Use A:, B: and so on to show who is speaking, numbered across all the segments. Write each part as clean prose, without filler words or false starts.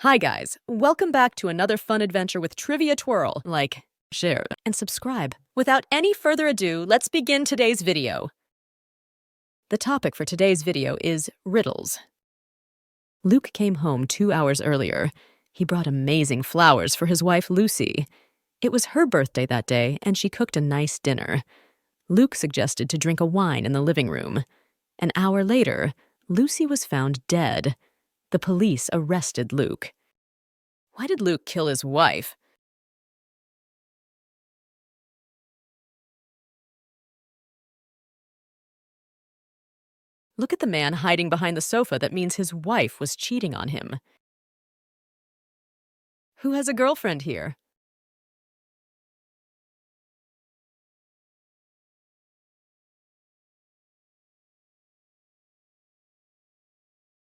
A: Hi guys, welcome back to another fun adventure with Trivia Twirl. Like, share, and subscribe. Without any further ado, let's begin today's video. The topic for today's video is riddles. Luke came home 2 hours earlier. He brought amazing flowers for his wife Lucy. It was her birthday that day, and she cooked a nice dinner. Luke suggested to drink a wine in the living room. An hour later, Lucy was found dead. The police arrested Luke. Why did Luke kill his wife? Look at the man hiding behind the sofa. That means his wife was cheating on him. Who has a girlfriend here?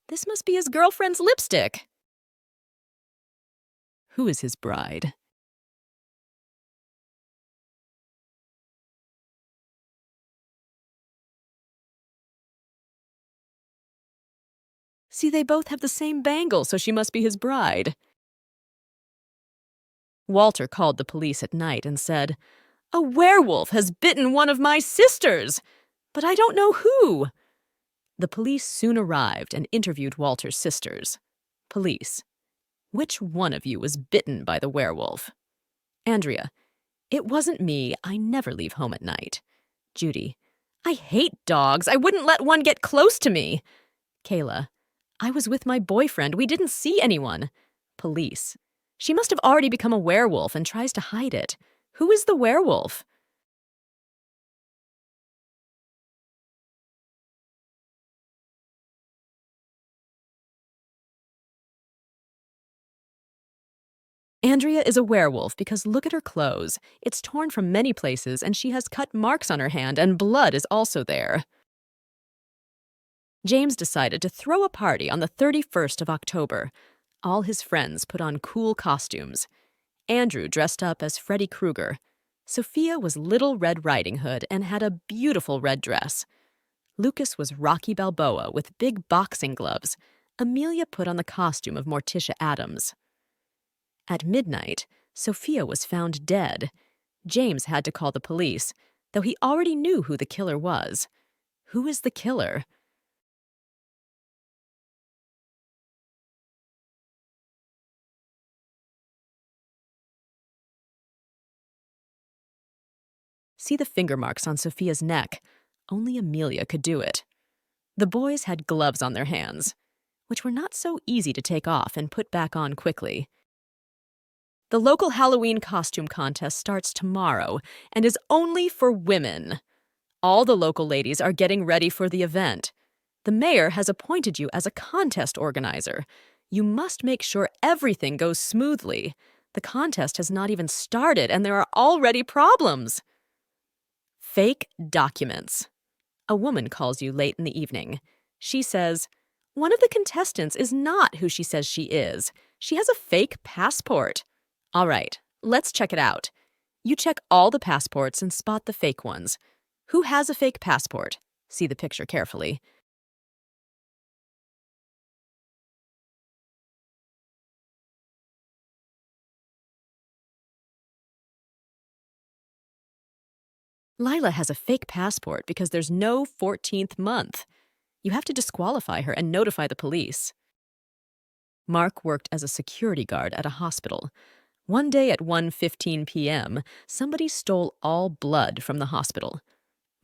A: This must be his girlfriend's lipstick. Who is his bride? See, they both have the same bangle, so she must be his bride. Walter called the police at night and said, "A werewolf has bitten one of my sisters, but I don't know who." The police soon arrived and interviewed Walter's sisters. Police: which one of you was bitten by the werewolf? Andrea: it wasn't me. I never leave home at night. Judy: I hate dogs. I wouldn't let one get close to me. Kayla: I was with my boyfriend. We didn't see anyone. Police: she must have already become a werewolf and tries to hide it. Who is the werewolf? Andrea is a werewolf because look at her clothes. It's torn from many places and she has cut marks on her hand and blood is also there. James decided to throw a party on the 31st of October. All his friends put on cool costumes. Andrew dressed up as Freddy Krueger. Sophia was Little Red Riding Hood and had a beautiful red dress. Lucas was Rocky Balboa with big boxing gloves. Amelia put on the costume of Morticia Addams. At midnight, Sophia was found dead. James had to call the police, though he already knew who the killer was. Who is the killer? See the finger marks on Sophia's neck. Only Amelia could do it. The boys had gloves on their hands, which were not so easy to take off and put back on quickly. The local Halloween costume contest starts tomorrow and is only for women. All the local ladies are getting ready for the event. The mayor has appointed you as a contest organizer. You must make sure everything goes smoothly. The contest has not even started and there are already problems. Fake documents. A woman calls you late in the evening. She says, "One of the contestants is not who she says she is. She has a fake passport." All right, let's check it out. You check all the passports and spot the fake ones. Who has a fake passport? See the picture carefully. Lila has a fake passport because there's no 14th month. You have to disqualify her and notify the police. Mark worked as a security guard at a hospital. One day at 1:15 p.m., somebody stole all blood from the hospital.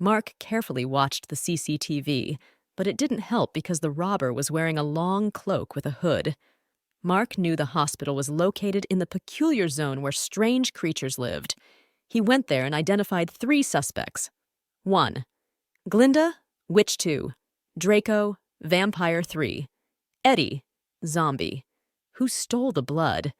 A: Mark carefully watched the CCTV, but it didn't help because the robber was wearing a long cloak with a hood. Mark knew the hospital was located in the peculiar zone where strange creatures lived. He went there and identified 3 suspects. 1. Glinda, Witch 2. Draco, Vampire 3. Eddie, Zombie. Who stole the blood?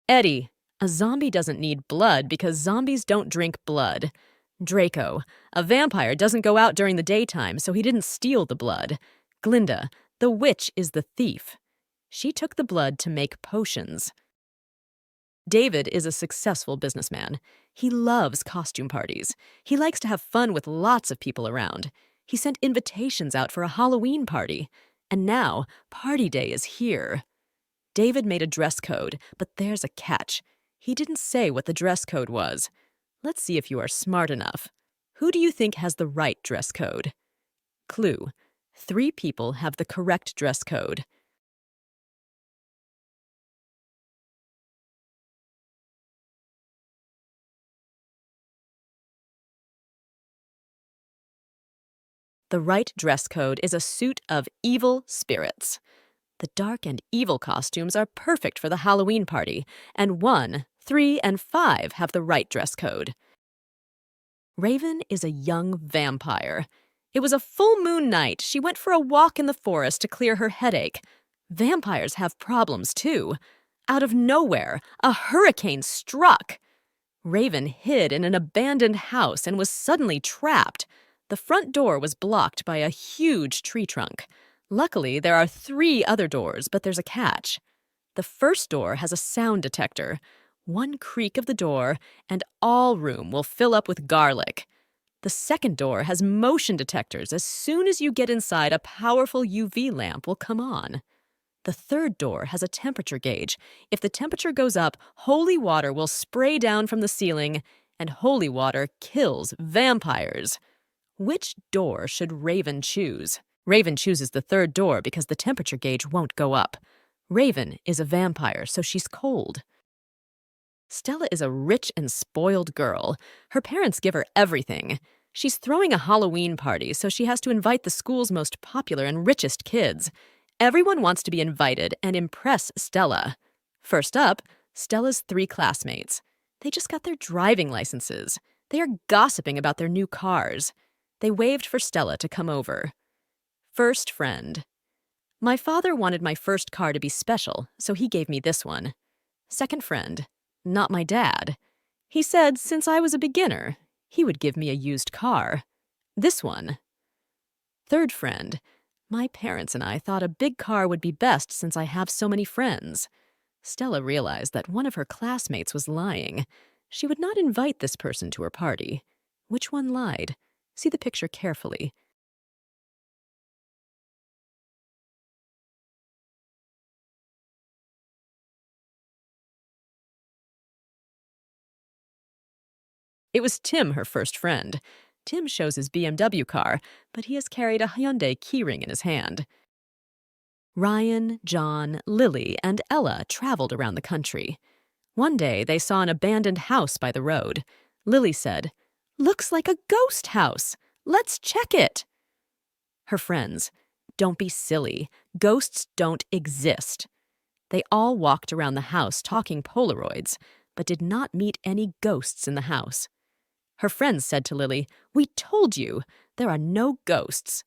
A: Eddie. A zombie doesn't need blood because zombies don't drink blood. Draco. A vampire doesn't go out during the daytime, so he didn't steal the blood. Glinda. The witch is the thief. She took the blood to make potions. David is a successful businessman. He loves costume parties. He likes to have fun with lots of people around. He sent invitations out for a Halloween party. And now, party day is here. David made a dress code, but there's a catch. He didn't say what the dress code was. Let's see if you are smart enough. Who do you think has the right dress code? Clue: 3 people have the correct dress code. The right dress code is a suit of evil spirits. The dark and evil costumes are perfect for the Halloween party, and 1, 3, and 5 have the right dress code. Raven is a young vampire. It was a full moon night. She went for a walk in the forest to clear her headache. Vampires have problems, too. Out of nowhere, a hurricane struck. Raven hid in an abandoned house and was suddenly trapped. The front door was blocked by a huge tree trunk. Luckily, there are 3 other doors, but there's a catch. The first door has a sound detector. One creak of the door, and all room will fill up with garlic. The second door has motion detectors. As soon as you get inside, a powerful UV lamp will come on. The third door has a temperature gauge. If the temperature goes up, holy water will spray down from the ceiling, and holy water kills vampires. Which door should Raven choose? Raven chooses the third door because the temperature gauge won't go up. Raven is a vampire, so she's cold. Stella is a rich and spoiled girl. Her parents give her everything. She's throwing a Halloween party, so she has to invite the school's most popular and richest kids. Everyone wants to be invited and impress Stella. First up, Stella's 3 classmates. They just got their driving licenses. They are gossiping about their new cars. They waved for Stella to come over. First friend. My father wanted my first car to be special, so he gave me this one. Second friend. Not my dad. He said since I was a beginner, he would give me a used car. This one. Third friend. My parents and I thought a big car would be best since I have so many friends. Stella realized that one of her classmates was lying. She would not invite this person to her party. Which one lied? See the picture carefully. It was Tim, her first friend. Tim shows his BMW car, but he has carried a Hyundai keyring in his hand. Ryan, John, Lily, and Ella traveled around the country. One day, they saw an abandoned house by the road. Lily said, "Looks like a ghost house. Let's check it." Her friends, "Don't be silly. Ghosts don't exist." They all walked around the house talking Polaroids, but did not meet any ghosts in the house. Her friends said to Lily, "We told you, there are no ghosts."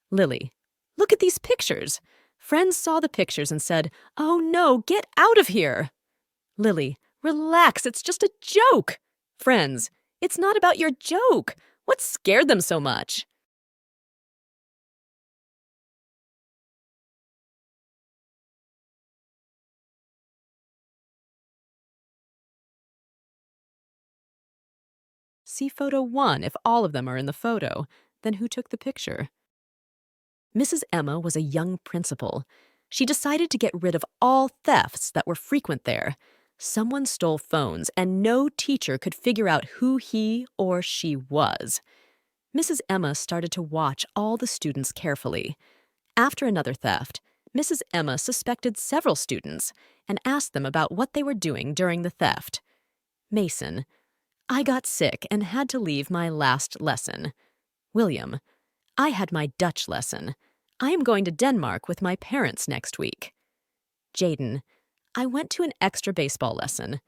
A: Lily, "Look at these pictures." Friends saw the pictures and said, "Oh no, get out of here." Lily, "Relax, it's just a joke." Friends, "It's not about your joke. What scared them so much?" See photo 1 if all of them are in the photo. Then who took the picture? Mrs. Emma was a young principal. She decided to get rid of all thefts that were frequent there. Someone stole phones, and no teacher could figure out who he or she was. Mrs. Emma started to watch all the students carefully. After another theft, Mrs. Emma suspected several students and asked them about what they were doing during the theft. Mason, "I got sick and had to leave my last lesson." William, "I had my Dutch lesson. I am going to Denmark with my parents next week." Jaden, "I went to an extra baseball lesson."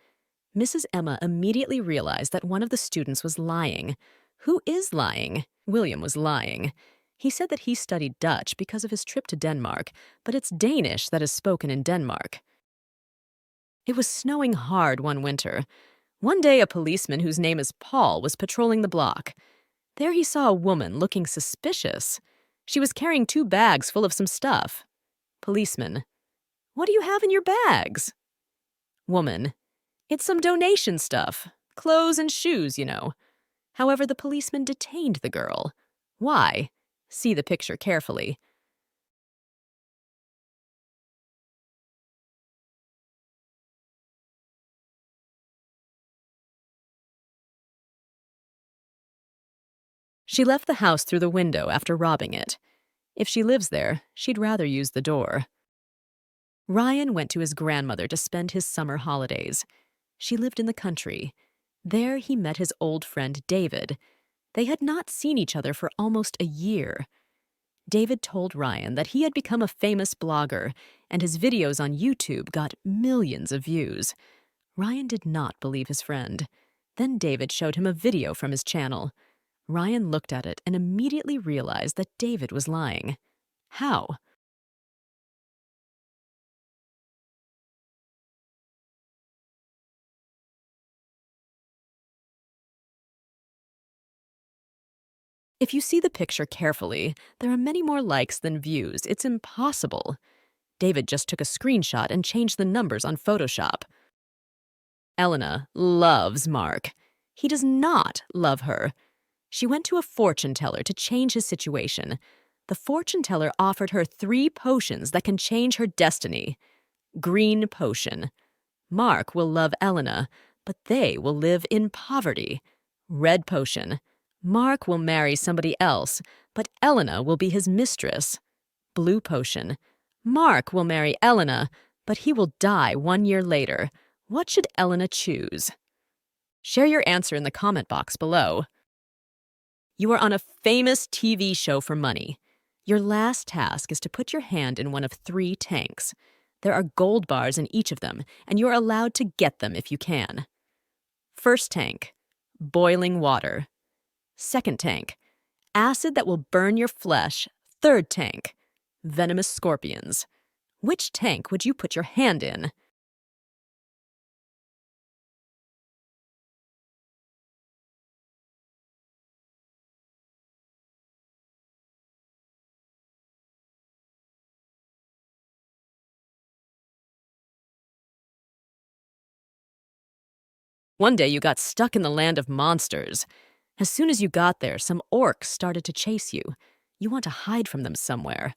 A: Mrs. Emma immediately realized that one of the students was lying. Who is lying? William was lying. He said that he studied Dutch because of his trip to Denmark, but it's Danish that is spoken in Denmark. It was snowing hard one winter. One day, a policeman whose name is Paul was patrolling the block. There he saw a woman looking suspicious. She was carrying 2 bags full of some stuff. Policeman, "What do you have in your bags?" Woman, It's some donation stuff. Clothes and shoes, you know. However, the policeman detained the girl. Why? See the picture carefully. She left the house through the window after robbing it. If she lives there, she'd rather use the door. Ryan went to his grandmother to spend his summer holidays. She lived in the country. There he met his old friend David. They had not seen each other for almost a year. David told Ryan that he had become a famous blogger, and his videos on YouTube got millions of views. Ryan did not believe his friend. Then David showed him a video from his channel. Ryan looked at it and immediately realized that David was lying. How? If you see the picture carefully, there are many more likes than views. It's impossible. David just took a screenshot and changed the numbers on Photoshop. Elena loves Mark. He does not love her. She went to a fortune teller to change his situation. The fortune teller offered her 3 potions that can change her destiny. Green potion. Mark will love Elena, but they will live in poverty. Red potion. Mark will marry somebody else, but Elena will be his mistress. Blue potion. Mark will marry Elena, but he will die 1 year later. What should Elena choose? Share your answer in the comment box below. You are on a famous TV show for money. Your last task is to put your hand in one of 3 tanks. There are gold bars in each of them, and you are allowed to get them if you can. First tank, boiling water. Second tank, acid that will burn your flesh. Third tank, venomous scorpions. Which tank would you put your hand in? One day you got stuck in the land of monsters. As soon as you got there, some orcs started to chase you. You want to hide from them somewhere.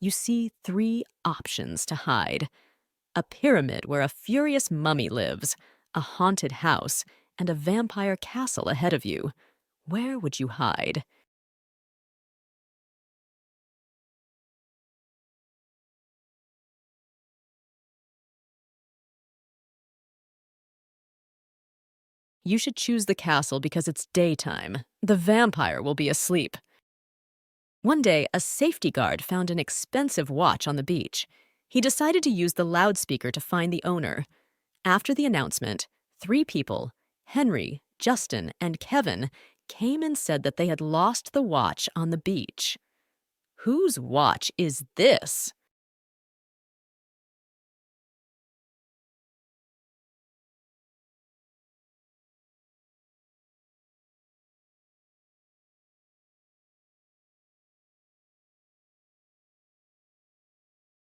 A: You see 3 options to hide. A pyramid where a furious mummy lives, a haunted house, and a vampire castle ahead of you. Where would you hide? You should choose the castle because it's daytime. The vampire will be asleep. One day, a safety guard found an expensive watch on the beach. He decided to use the loudspeaker to find the owner. After the announcement, 3 people, Henry, Justin, and Kevin, came and said that they had lost the watch on the beach. Whose watch is this?